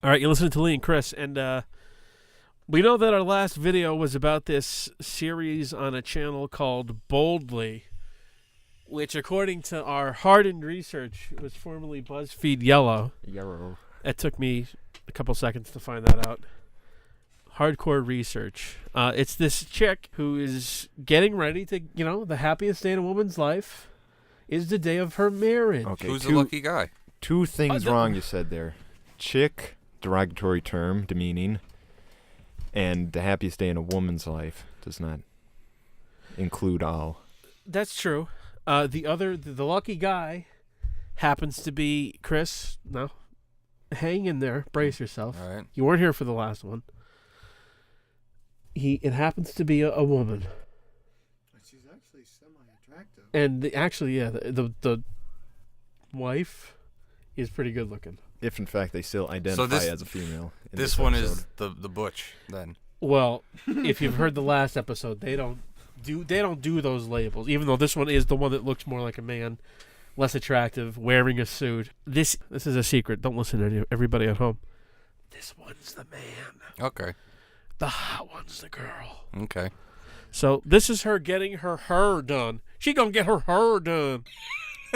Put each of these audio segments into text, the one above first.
All right, you're listening to Lee and Chris, and we know that our last video was about this series on a channel called Boldly, which, according to our hardened research, was formerly BuzzFeed Yellow. It took me a couple seconds to find that out. Hardcore research. It's this chick who is getting ready to, the happiest day in a woman's life is the day of her marriage. Okay, Who's the lucky guy? Two things wrong you said there. Chick, derogatory term, demeaning, and the happiest day in a woman's life does not include all. That's true. The lucky guy happens to be Chris. No, hang in there. Brace yourself. All right. You weren't here for the last one. It happens to be a woman. She's actually semi-attractive. And the wife is pretty good looking. If, in fact, they still identify as a female. This one is the butch, then. Well, if you've heard the last episode, they don't do those labels, even though this one is the one that looks more like a man, less attractive, wearing a suit. This is a secret. Don't listen to everybody at home. This one's the man. Okay. The hot one's the girl. Okay. So this is her getting her hair done. She gonna get her hair done.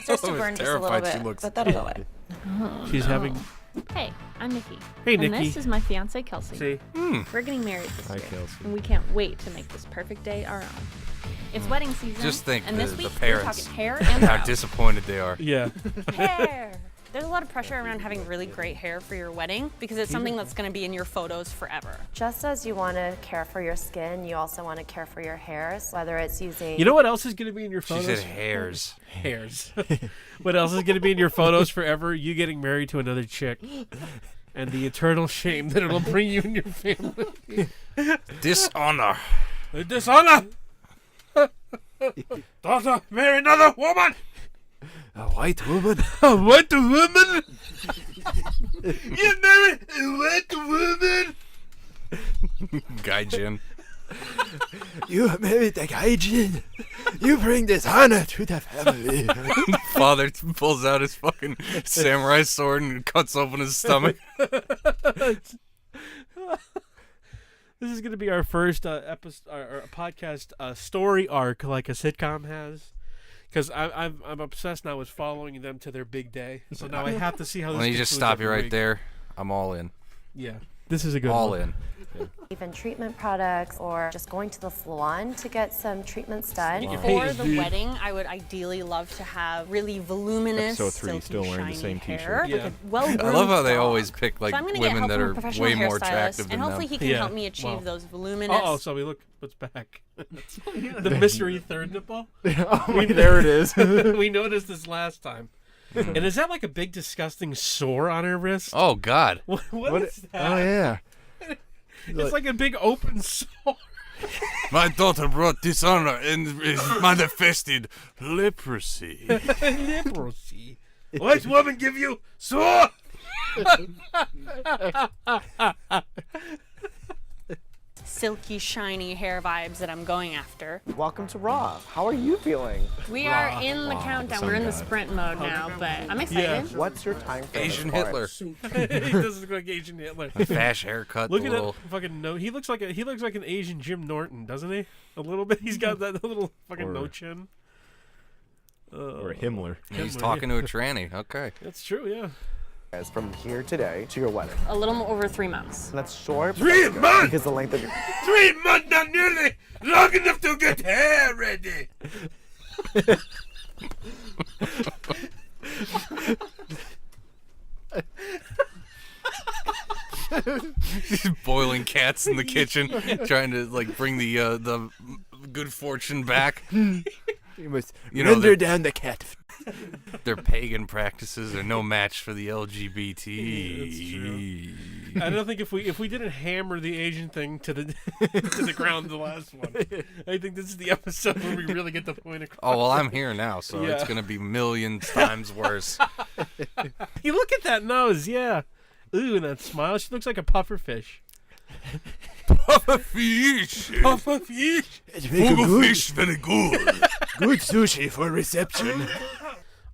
Just to burn just a little bit, but that'll go away. She's having... Hey, I'm Nikki. Hey, and Nikki. this is my fiance, Kelsey. See? We're getting married this Hi, year, Kelsey. and we can't wait to make this perfect day our own. It's wedding season. Just think and this the week parents, we're talking hair and how brows. disappointed they are. Yeah. Hair. There's a lot of pressure around having really great hair for your wedding because it's something that's going to be in your photos forever. Just as you want to care for your skin, you also want to care for your hairs, whether it's using... You know what else is going to be in your She photos? said hairs. Hairs. What else is going to be in your photos forever? You getting married to another chick. And the eternal shame that it'll bring you and your family. Dishonor. Dishonor! Daughter, marry another woman! A white woman? A white woman? You marry a white woman? Gaijin. You married the gaijin. You bring dishonor to the family. Father pulls out his fucking samurai sword and cuts open his stomach. This is going to be our first episode, our podcast story arc, like a sitcom has. Because I'm obsessed now with following them to their big day. So now I have to see how this Let me just concludes stop you every right week. there. I'm all in. Yeah, this is a good All one. in. even treatment products or just going to the salon to get some treatments done. Get your For Hey, the dude. wedding, I would ideally love to have really voluminous, Episode 3, silky, still wearing the shiny same hair, t-shirt. like a well-groomed I love how they dog. always pick like So I'm gonna get women help that from a are professional way more hairstylist, attractive and than hopefully them. he can Yeah. help me achieve Wow. those voluminous. Oh, so what's back? The mystery third nipple? There it is. We noticed this last time. And is that like a big disgusting sore on her wrist? Oh God. what is that? Oh yeah. It's like a big open sore. My daughter brought dishonor and is manifested leprosy. Leprosy. White woman give you sore. Silky, shiny hair vibes that I'm going after. Welcome to Raw. How are you feeling? We are in the countdown. We're in the sprint mode now, but I'm excited. What's your time frame? Asian for it? Hitler. He does look like Asian Hitler. Fash haircut. Look the at little... that fucking nose. He looks like an Asian Jim Norton, doesn't he? A little bit. He's got that little fucking Or- no chin. Or Himmler. He's Hitler, talking to a tranny. Okay. That's true, yeah. Guys, from here today to your wedding. A little more over 3 months. That's short. 3 months? Because the length of your 3 months, not nearly long enough to get hair ready. He's boiling cats in the kitchen, trying to like bring the good fortune back. You must You know, render they're- down the cat. Their pagan practices are no match for the LGBT. I don't think if we didn't hammer the Asian thing to the to the ground the last one, I think this is the episode where we really get the point across. Oh well, I'm here now, so it's Yeah. gonna be millions times worse. You look at that nose, yeah. Ooh, and that smile. She looks like a puffer fish. Puffer fish. Puffer fish. Puffer fish, very good. Good sushi for reception.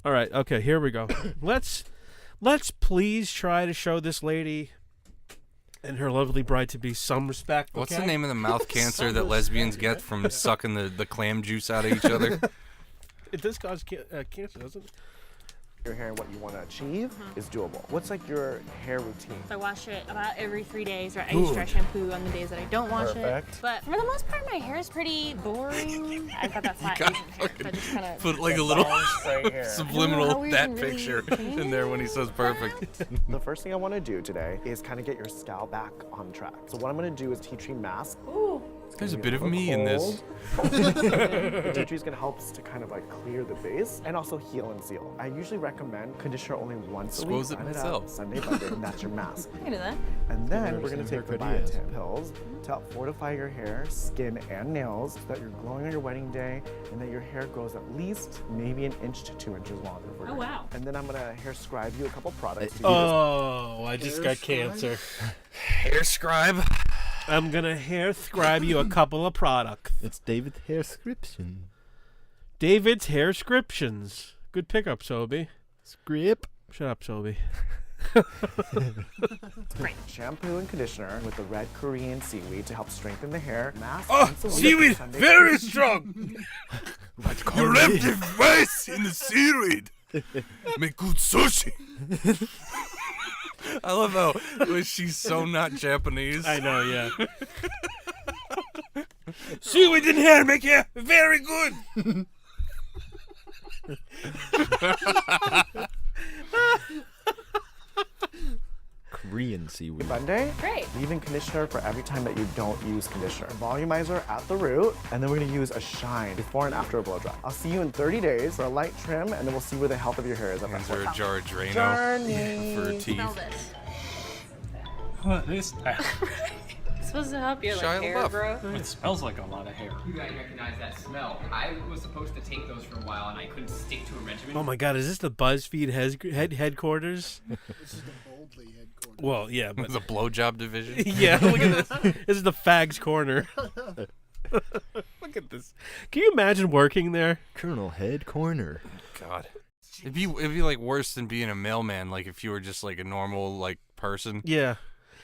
All right, okay, here we go. Let's please try to show this lady And her lovely bride to be some respect. What's okay? the name of the mouth cancer that lesbians get from sucking the clam juice out of each other? It does cause cancer, doesn't it? Your hair and what you want to achieve is doable. What's like your hair routine? So I wash it about every 3 days, or I use dry shampoo on the days that I don't wash Perfect. it. But for the most part, my hair is pretty boring. I've got that flat gotta Asian hair, so I just kind of... Put like a little Straight hair. subliminal we that even really picture can in there when he says perfect. The first thing I want to do today is kind of get your scalp back on track. So what I'm going to do is tea tree mask. There's a bit of me in this. The tea tree is going to help us to kind of like clear the base and also heal and seal. I usually recommend conditioner only once a week. Suppose it Line myself. up Sunday, Monday, and that's your mask. I can do that. And then Never we're going to seen take the haircut he has. biotin pills to help fortify your hair, skin, and nails so that you're glowing on your wedding day and that your hair grows at least maybe 1 inch to 2 inches longer. for Oh, your hair. wow. And then I'm going to hair scribe you a couple products. to Oh, I just got cancer. Hair scribe. I'm gonna hair scribe you a couple of products. It's David Hairscription. David's Hairscriptions. Good pickup, Sobe. Script. Shut up, Sobe. shampoo and conditioner with the red Korean seaweed to help strengthen the hair. Mask Oh, once a week, seaweed, Sunday- very strong. You wrapped your face in the seaweed. Make good sushi. I love how she's so not Japanese. I know, yeah. Seaweed in hair make hair very good. Korean seaweed. Monday, Great. leave-in conditioner for every time that you don't use conditioner. Volumizer at the root, and then we're gonna use a shine before and after a blow dry. I'll see you in 30 days for a light trim, and then we'll see where the health of your hair is at that Hands her point. a jar of Drano Journey. for her teeth. Smell this. What is that? It's supposed to help your Shia hair LaBeouf. grow. It smells like a lot of hair. You guys recognize that smell. I was supposed to take those for a while and I couldn't stick to a regimen. Oh my God, is this the BuzzFeed headquarters? This is the Boldly headquarters. Well, yeah, but The blowjob division. yeah. Look at this. This is the Fags Corner. Look at this. Can you imagine working there? Colonel Head Corner. God. It'd be like worse than being a mailman, like if you were just like a normal like person. Yeah.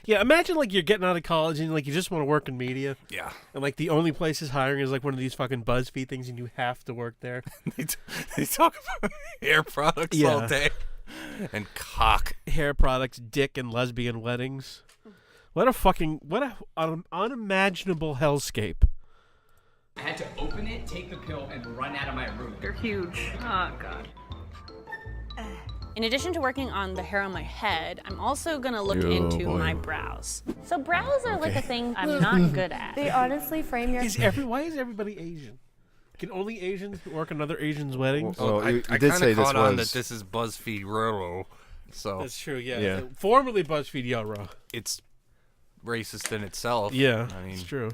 Yeah, imagine like you're getting out of college and like you just want to work in media, Yeah. and like the only place is hiring is like one of these fucking BuzzFeed things, and you have to work there. They talk about hair products Yeah. all day. And cock. Hair products, dick, and lesbian weddings. What a unimaginable hellscape. I had to open it, take the pill, and run out of my room. They're huge. Oh, God. In addition to working on the hair on my head, I'm also gonna look Oh, into boy. my brows. So brows are like a thing I'm not good at. They honestly frame your Why is everybody Asian? Can only Asians work on other Asians' weddings? Well, I you kind did of say this caught on was- that this is BuzzFeed Roro, so That's true, yeah. Yeah. Formerly BuzzFeed Yoro. it's racist in itself. Yeah, I mean, it's true.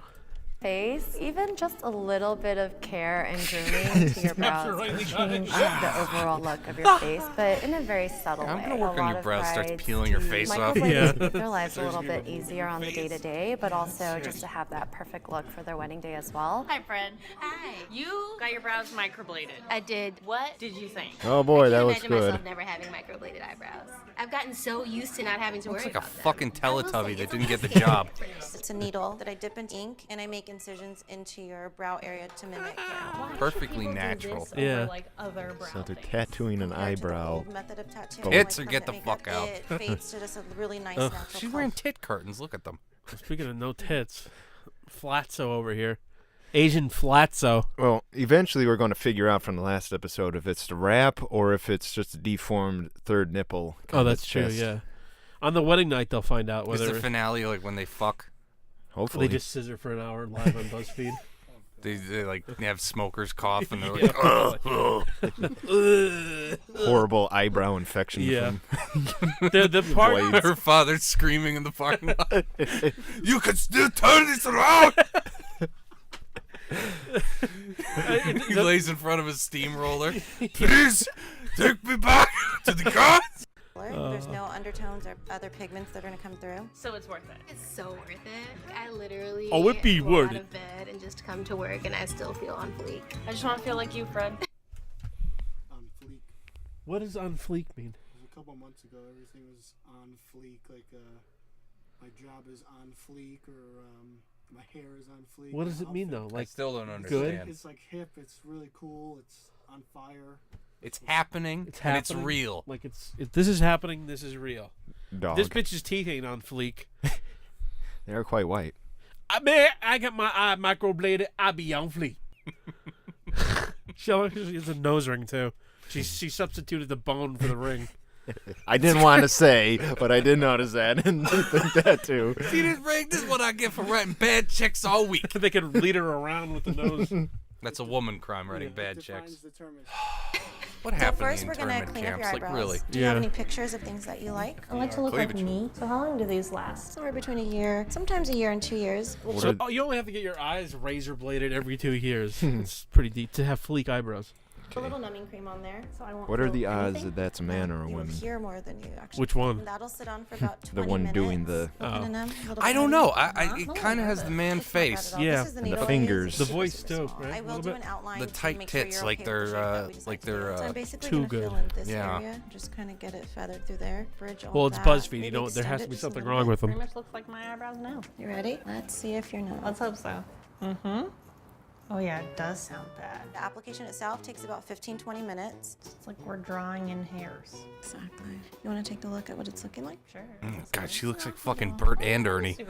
face. Even just a little bit of care and grooming to your brows can change the overall look of your face, but in a very subtle I'm way. gonna work A on lot your of brows, starts brides peeling your face off. microblading Yeah. to make their lives a little bit easier on the day-to-day, but also just to have that perfect look for their wedding day as well. Hi, Fred. Hi. You got your brows microbladed. I did. What did you think? Oh boy, that I looks imagine good. myself never having microbladed eyebrows. I've gotten so used to not having to looks worry like a about them. fucking I will say Teletubby that it's didn't get the job. It's a needle that I dip in ink and I make incisions into your brow area to mimic hair. Perfectly People do natural. this over, Yeah. like other brow So they're things. tattooing an Compared to the eyebrow. old method of tattooing, Tits like or get the permanent fuck out. makeup, It fades to just a really nice Ugh. natural She's wearing tit curtains. Look at them. Speaking of no tits, Flatzo over here. Asian Flatzo. Well, eventually we're going to figure out from the last episode if it's the wrap or if it's just a deformed third nipple. Oh, kinda that's true, chest. yeah. On the wedding night, they'll find out Is whether the finale like when they fuck? Hopefully. they just scissor for an hour live on BuzzFeed. They like they have smokers cough and they're Yeah. like, horrible eyebrow infection. Yeah. From the part blades. her father's screaming in the parking lot. You can still turn this around. He lays in front of his steamroller. Please take me back to the car. There's no undertones or other pigments that are going to come through. So it's worth it. It's so worth it. I literally Oh, it be roll worth out it. of bed and just come to work and I still feel on fleek. I just want to feel like you, Fred. On fleek. What does on fleek mean? A couple months ago, everything was on fleek, like my job is on fleek or my hair is on fleek. What does my it mean outfit- though? Like, I still don't good? understand. It's like hip. It's really cool. It's on fire. It's happening. It's and happening. it's real. Like this is happening. This is real. Dog. This bitch's teeth ain't on fleek. They are quite white. I got my eye microbladed. I be on fleek. She has a nose ring too. She substituted the bone for the ring. I didn't want to say, but I did notice that and think that too. See this ring? This is what I get for writing bad checks all week. They could lead her around with the nose. That's a woman crime, writing Yeah, bad it defines checks. the term as- What So happened first in we're gonna internment clean up camps? your Like eyebrows. really? Do you have Yeah. any pictures of things that you like? I like to look like Cleavage. me. So how long do these last? Somewhere between a year, sometimes a year and 2 years. So you only have to get your eyes razor bladed every 2 years. It's pretty deep to have fleek eyebrows. A little numbing cream on there, so I won't. What are feel the odds anything. that that's a man or a You will woman? hear more than you actually. Which one? And that'll sit on for about 20 The one minutes. doing the- Open Oh. and up, a little I bit don't heavy. know. It kind of has the man It's not bad face. at all. Yeah. This is the And the needle I use. fingers. It's The just voice this too, small. right? I A will little do bit. an outline The to tight make sure tits, you're like okay with the shape that they're we decide like to do. they're So I'm basically too gonna good. fill in this Yeah. area, just kind of get it feathered through there. Bridge all Well, it's that. BuzzFeed. Maybe You know, there extend has it to be just a something little wrong bit. with them. Pretty much looks like my eyebrows now. You ready? Let's see if you're not. Let's hope so. Mm-hmm. Oh yeah, it does sound bad. The application itself takes about 15-20 minutes. It's like we're drawing in hairs. Exactly. You want to take a look at what it's looking like? Sure. God, she looks like fucking Bert and Ernie. It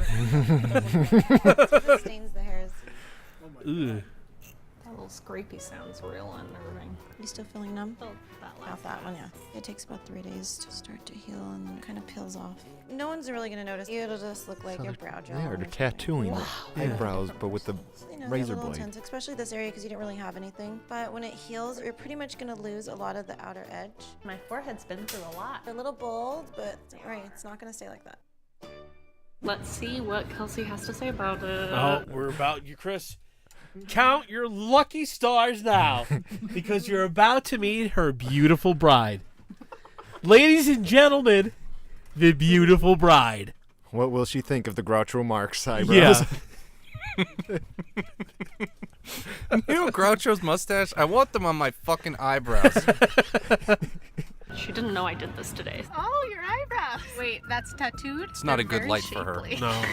stains the hairs. Ugh. That little scrapey sounds real unnerving. You still feeling numb? Oh, that About last that one, yeah. It takes about 3 days to start to heal and then it kind of peels off. No one's really gonna notice. It'll just look like your brow gel. Yeah, on they're your tattooing chin. the eyebrows, but with the You know, they're a razor little blade. intense, especially this area because you didn't really have anything. But when it heals, you're pretty much gonna lose a lot of the outer edge. My forehead's been through a lot. They're a little bold, but right, it's not gonna stay like that. Let's see what Kelsey has to say about it. Oh, we're about you, Chris. Count your lucky stars now, because you're about to meet her beautiful bride. Ladies and gentlemen, the beautiful bride. What will she think of the Groucho Marx eyebrows? Yeah. You know Groucho's mustache? I want them on my fucking eyebrows. She didn't know I did this today. Oh, your eyebrows. Wait, that's tattooed? It's not They're a good very light for her. shapely. No.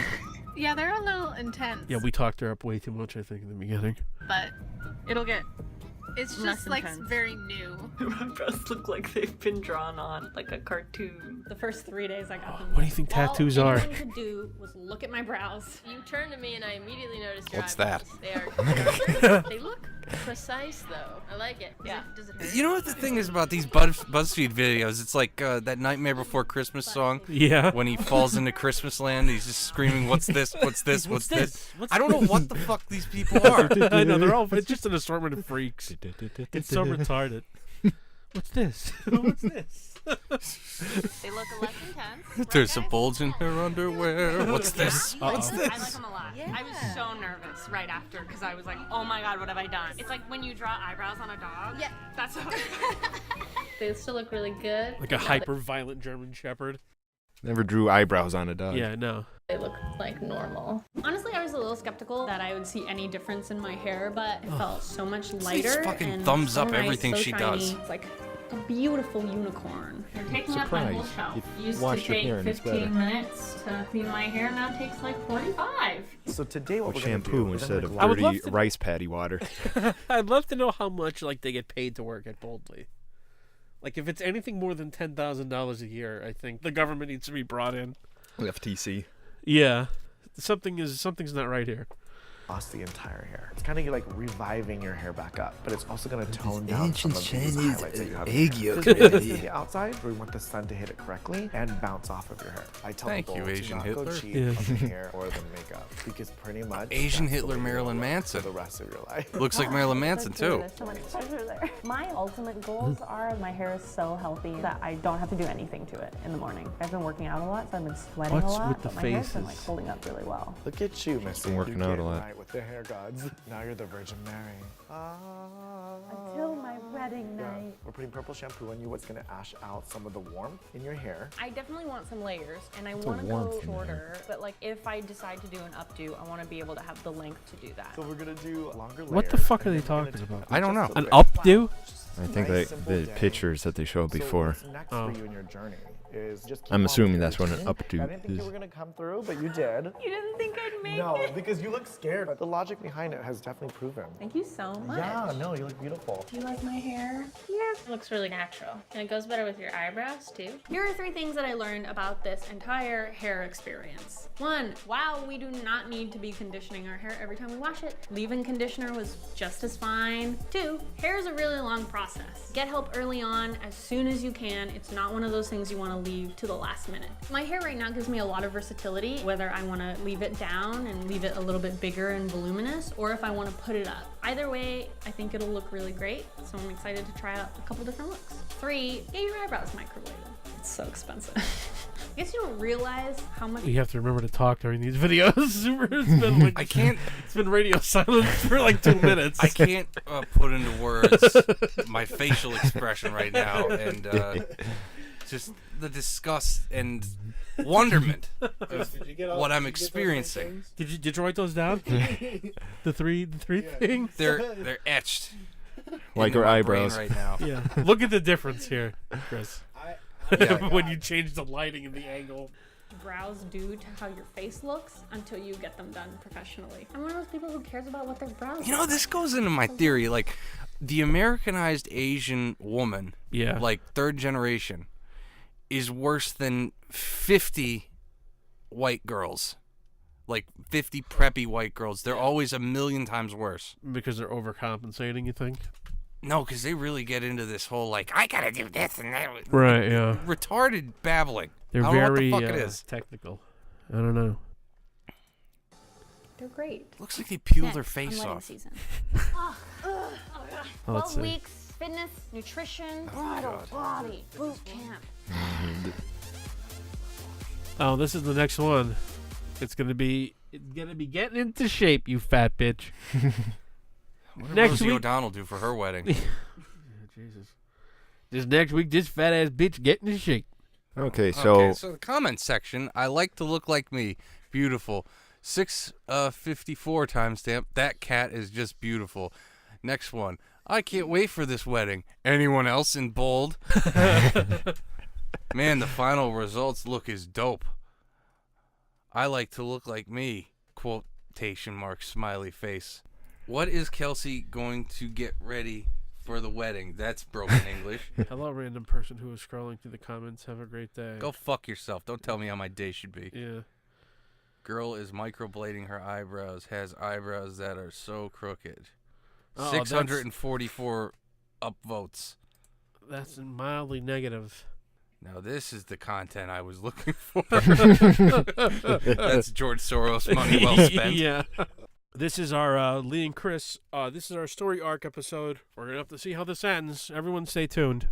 Yeah, they're a little intense. Yeah, we talked her up way too much, I think, in the beginning. But It'll get. it's Less just like intense. very new. My brows look like they've been drawn on, like a cartoon. The first 3 days I got them. What do you think tattoos All are? anyone could do was look at my brows. You turned to me and I immediately noticed your What's that? eyebrows. They are. They look precise though. I like it. Yeah. Does it hurt? You know what the thing is about these BuzzFeed videos? It's like that Nightmare Before Christmas song. Yeah. When he falls into Christmas land, he's just screaming, "What's this? What's this? What's this?" I don't know what the fuck these people are. I know, they're all, it's just an assortment of freaks. It's so retarded. What's this? What's this? They look less intense. There's a bulge in her underwear. What's this? What's I this? like them a lot. I was so nervous right after because I was like, oh my god, what have I done? It's like when you draw eyebrows on a dog. Yeah. That's how They still look really good. Like a hyper violent German Shepherd. Never drew eyebrows on a dog. Yeah, no. They look like normal. Honestly, I was a little skeptical that I would see any difference in my hair, but it felt so much These lighter. fucking and thumbs so up nice, everything so she shiny. does. It's like a beautiful unicorn. You're taking up my whole Surprise. shelf. You Used to washed your take hair and it's 15 better. minutes to clean my hair, now it takes like 45. So today what With we're gonna shampoo do is instead I'm of gonna I would love dirty to- rice patty water. I'd love to know how much like they get paid to work at Boldly. Like if it's anything more than $10,000 a year, I think the government needs to be brought in. FTC. Yeah, something's not right here. lost the entire hair. It's kind of like reviving your hair back up, but it's also going to tone down some of these highlights that you have. in your hair. yolk. This is the outside, where we want the sun to hit it correctly and bounce off of your hair. I tell Thank people you, Asian to not Hitler. go cheap Yeah. on the hair or the makeup because pretty much Asian that's the Hitler, way you'll Marilyn look Manson. for the rest of your life. Looks like Marilyn Manson too. There's so much pleasure there. My ultimate goals are my hair is so healthy that I don't have to do anything to it in the morning. I've been working out a lot, so I've been sweating What's a lot, with the but my hair's been like faces? holding up really well. Look at you, Missy. been working You out a get lot. right with the hair gods. Now you're the Virgin Mary. Until my wedding Yeah. night. We're putting purple shampoo on you. What's going to ash out some of the warmth in your hair. I definitely want some layers, and I a want to warmth go in there. shorter. But like, if I decide to do an updo, I want to be able to have the length to do that. So we're going to do longer layers. What the fuck are and they then we're gonna talking do about? I don't know. just a An little bit. updo? Just I think nice, they simple the day. pictures that they showed So before. what's next Oh. for you in your journey is just. I'm keep assuming on that's what an routine. updo I didn't think is. you were gonna come through, but you did. You didn't think I'd make No, it? because you look scared. But the logic behind it has definitely proven. Thank you so much. Yeah, no, you look beautiful. Do you like my hair? Yes. It looks really natural. And it goes better with your eyebrows, too. Here are 3 things that I learned about this entire hair experience. 1, wow, we do not need to be conditioning our hair every time we wash it. Leave-in conditioner was just as fine. 2, hair is a really long process. Get help early on, as soon as you can. It's not one of those things you want to leave to the last minute. My hair right now gives me a lot of versatility, whether I want to leave it down and leave it a little bit bigger and voluminous, or if I want to put it up. Either way, I think it'll look really great, so I'm excited to try out a couple different looks. 3, get your eyebrows microbladed. It's so expensive. I guess you don't realize how much. You have to remember to talk during these videos. It's been like I can't. It's been radio silence for like 2 minutes. I can't put into words my facial expression right now, and just the disgust and wonderment of what I'm experiencing. Did you write those down? the three things. They're etched. Like into her my brain eyebrows. right now. Yeah. Look at the difference here, Chris. Yeah. When you change the lighting and the angle. Brows do to how your face looks until you get them done professionally. I'm one of those people who cares about what their brows You know, look this goes into my theory. Like, the Americanized Asian woman, Yeah. like 3rd generation, is worse than 50 white girls. Like 50 preppy white girls. They're always a million times worse. Because they're overcompensating, you think? No, because they really get into this whole, like, I gotta do this and that. Right, yeah. Retarded babbling. They're I don't very know what the fuck it is. technical. I don't know. They're great. Looks like they peeled their Next, face on wedding off. season. Oh, let's 12 see. weeks, fitness, nutrition, bridal, body, boot camp. Oh, this is the next one. It's gonna be getting into shape, you fat bitch. What did Next Rosie week- O'Donnell do for her wedding? Jesus. This next week, this fat ass bitch getting in shape. Okay, so the comment section, I like to look like me. Beautiful. 654 timestamp. That cat is just beautiful. Next one. I can't wait for this wedding. Anyone else in bold? Man, the final results look as dope. I like to look like me. Quotation mark, smiley face. What is Kelsey going to get ready for the wedding? That's broken English. Hello, random person who is scrolling through the comments. Have a great day. Go fuck yourself. Don't tell me how my day should be. Yeah. Girl is microblading her eyebrows. Has eyebrows that are so crooked. Oh, 644 upvotes. That's mildly negative. Now this is the content I was looking for. That's George Soros money well spent. Yeah. This is our Lee and Chris. This is our story arc episode. We're gonna have to see how this ends. Everyone, stay tuned.